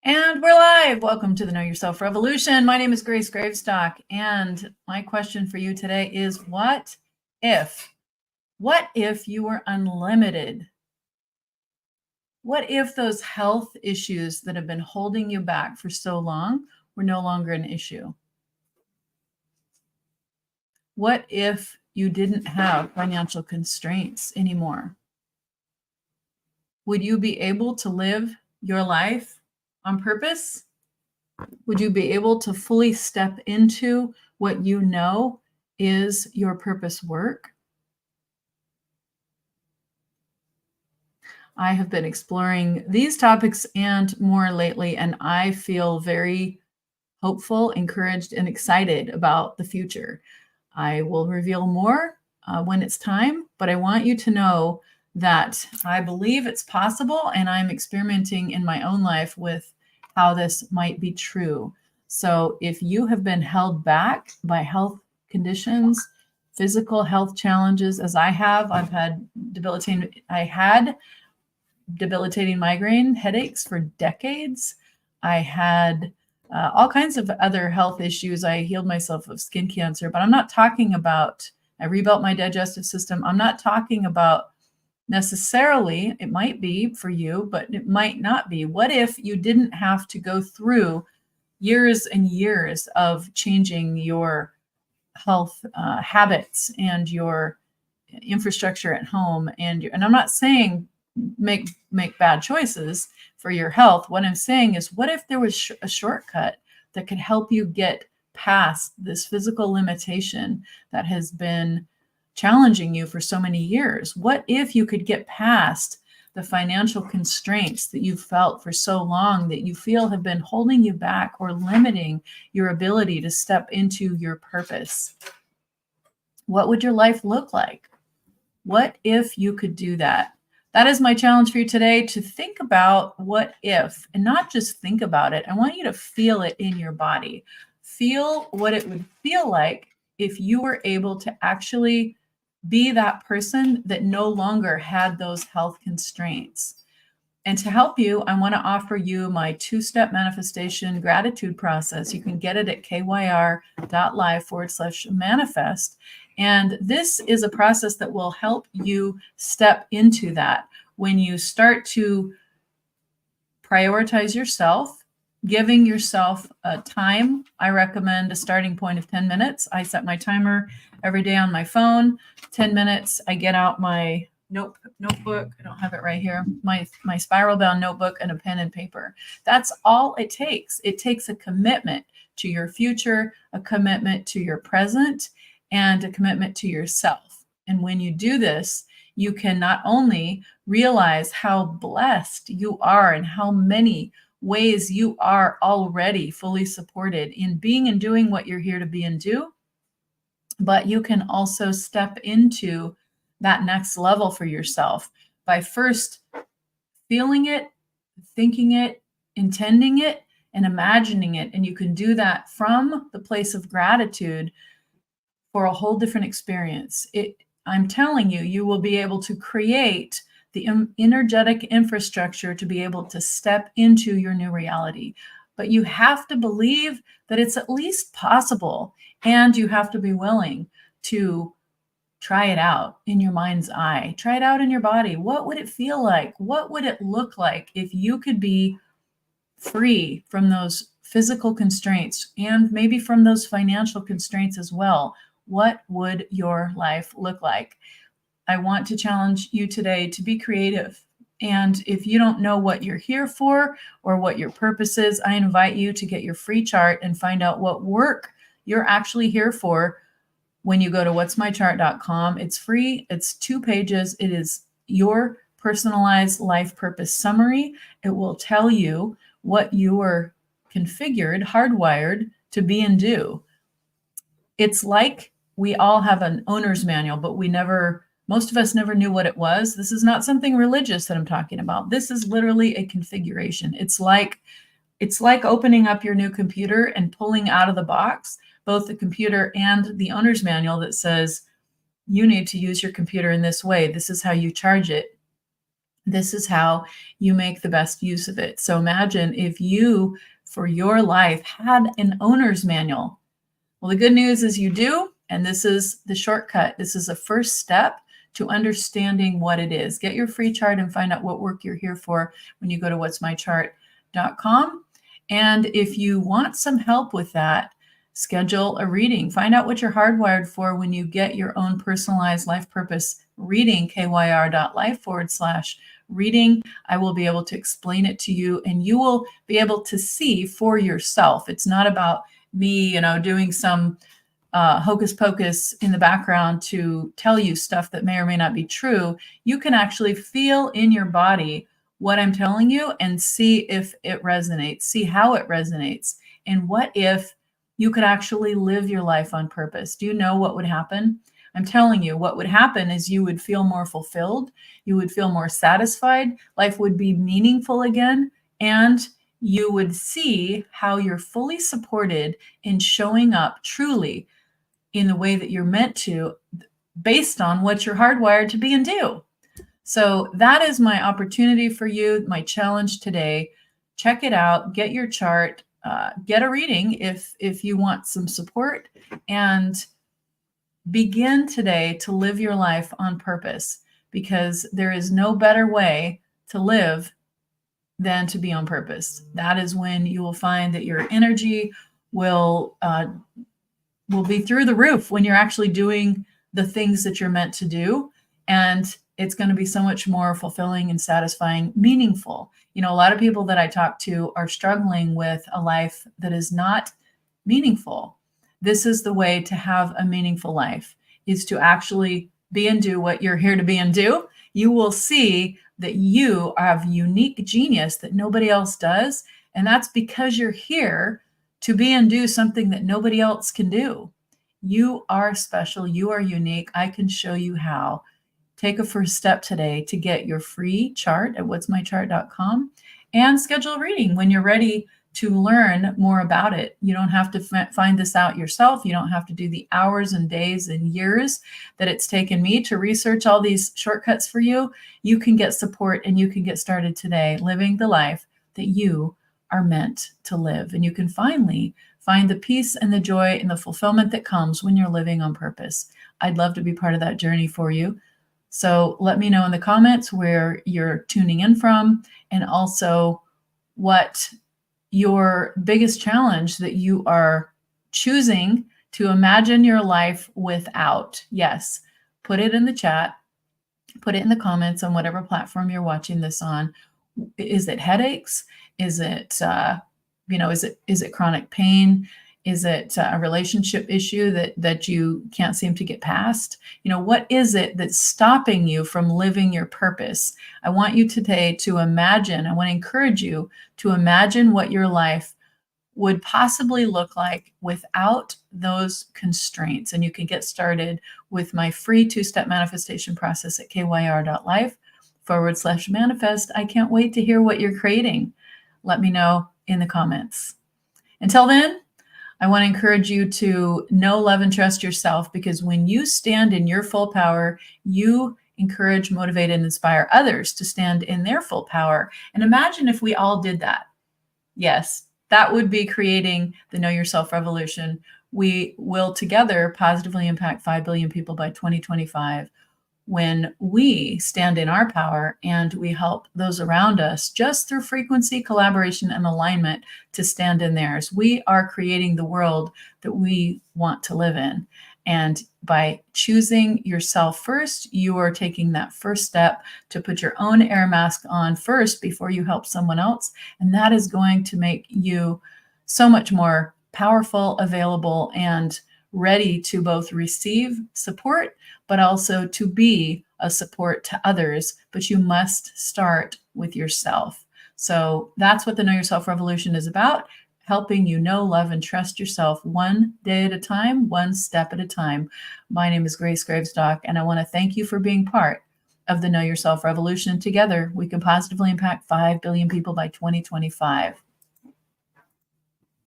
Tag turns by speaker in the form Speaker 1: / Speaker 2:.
Speaker 1: And we're live. Welcome to the Know Yourself Revolution. My name is Grace Gravestock, and my question for you today is what if? What if you were unlimited? What if those health issues that have been holding you back for so long were no longer an issue? What if you didn't have financial constraints anymore? Would you be able to live your life on purpose? Would you be able to fully step into what you know is your purpose work? I have been exploring these topics and more lately, and I feel very hopeful, encouraged, and excited about the future. I will reveal more when it's time, but I want you to know that I believe it's possible, and I'm experimenting in my own life with how this might be true. So if you have been held back by health conditions, physical health challenges, as I have, I had debilitating migraine headaches for decades. I had all kinds of other health issues. I healed myself of skin cancer, but I'm not talking about, I rebuilt my digestive system. I'm not talking about necessarily, it might be for you, but it might not be. What if you didn't have to go through years and years of changing your health habits and your infrastructure at home and I'm not saying make bad choices for your health. What I'm saying is, what if there was a shortcut that could help you get past this physical limitation that has been challenging you for so many years? What if you could get past the financial constraints that you've felt for so long that you feel have been holding you back or limiting your ability to step into your purpose? What would your life look like? What if you could do that? That is my challenge for you today, to think about what if, and not just think about it. I want you to feel it in your body. Feel what it would feel like if you were able to actually be that person that no longer had those health constraints. And to help you, I want to offer you my two-step manifestation gratitude process. You can get it at kyr.live/manifest. And this is a process that will help you step into that. When you start to prioritize yourself, giving yourself a time, I recommend a starting point of 10 minutes. I set my timer every day on my phone, 10 minutes. I get out my notebook. I don't have it right here. My spiral bound notebook and a pen and paper. That's all it takes. It takes a commitment to your future, a commitment to your present, and a commitment to yourself. And when you do this, you can not only realize how blessed you are and how many ways you are already fully supported in being and doing what you're here to be and do, but you can also step into that next level for yourself by first feeling it, thinking it, intending it, and imagining it. And you can do that from the place of gratitude for a whole different experience. I'm telling you, you will be able to create the energetic infrastructure to be able to step into your new reality. But you have to believe that it's at least possible, and you have to be willing to try it out in your mind's eye. Try it out in your body. What would it feel like? What would it look like if you could be free from those physical constraints and maybe from those financial constraints as well? What would your life look like? I want to challenge you today to be creative. And if you don't know what you're here for or what your purpose is, I invite you to get your free chart and find out what work you're actually here for when you go to whatsmychart.com. It's free. It's 2 pages. It is your personalized life purpose summary. It will tell you what you are configured, hardwired to be and do. It's like we all have an owner's manual, but most of us never knew what it was. This is not something religious that I'm talking about. This is literally a configuration. It's like opening up your new computer and pulling out of the box both the computer and the owner's manual that says, you need to use your computer in this way. This is how you charge it. This is how you make the best use of it. So imagine if you, for your life, had an owner's manual. Well, the good news is you do, and this is the shortcut. This is a first step to understanding what it is. Get your free chart and find out what work you're here for when you go to whatsmychart.com. And if you want some help with that, schedule a reading. Find out what you're hardwired for when you get your own personalized life purpose reading, kyr.life/reading. I will be able to explain it to you, and you will be able to see for yourself. It's not about me, doing some hocus pocus in the background to tell you stuff that may or may not be true. You can actually feel in your body what I'm telling you and see if it resonates, see how it resonates. And what if you could actually live your life on purpose? Do you know what would happen? I'm telling you, what would happen is you would feel more fulfilled. You would feel more satisfied. Life would be meaningful again. And you would see how you're fully supported in showing up truly in the way that you're meant to, based on what you're hardwired to be and do. So that is my opportunity for you, my challenge today. Check it out, get your chart, get a reading if you want some support, and begin today to live your life on purpose, because there is no better way to live than to be on purpose. That is when you will find that your energy will be through the roof when you're actually doing the things that you're meant to do. And it's going to be so much more fulfilling and satisfying, meaningful. A lot of people that I talk to are struggling with a life that is not meaningful. This is the way to have a meaningful life, is to actually be and do what you're here to be and do. You will see that you have unique genius that nobody else does. And that's because you're here to be and do something that nobody else can do. You are special. You are unique. I can show you how. Take a first step today to get your free chart at whatsmychart.com and schedule a reading when you're ready to learn more about it. You don't have to find this out yourself. You don't have to do the hours and days and years that it's taken me to research all these shortcuts for you. You can get support and you can get started today living the life that you are meant to live. And you can finally find the peace and the joy and the fulfillment that comes when you're living on purpose. I'd love to be part of that journey for you. So let me know in the comments where you're tuning in from, and also what your biggest challenge that you are choosing to imagine your life without. Yes, put it in the chat, put it in the comments on whatever platform you're watching this on. Is it headaches? Is it, is it chronic pain? Is it a relationship issue that you can't seem to get past? What is it that's stopping you from living your purpose? I want you today to imagine, I want to encourage you to imagine what your life would possibly look like without those constraints. And you can get started with my free 2-step manifestation process at kyr.life/manifest. I can't wait to hear what you're creating. Let me know in the comments. Until then, I want to encourage you to know, love, and trust yourself, because when you stand in your full power, you encourage, motivate, and inspire others to stand in their full power. And imagine if we all did that. Yes, that would be creating the Know Yourself revolution. We will together positively impact 5 billion people by 2025. When we stand in our power and we help those around us just through frequency, collaboration, and alignment to stand in theirs, we are creating the world that we want to live in. And by choosing yourself first, you are taking that first step to put your own air mask on first before you help someone else. And that is going to make you so much more powerful, available, and ready to both receive support, but also to be a support to others. But you must start with yourself. So that's what the Know Yourself Revolution is about, helping you know, love, and trust yourself one day at a time, one step at a time. My name is Grace Gravesdock, and I want to thank you for being part of the Know Yourself Revolution. Together, we can positively impact 5 billion people by 2025.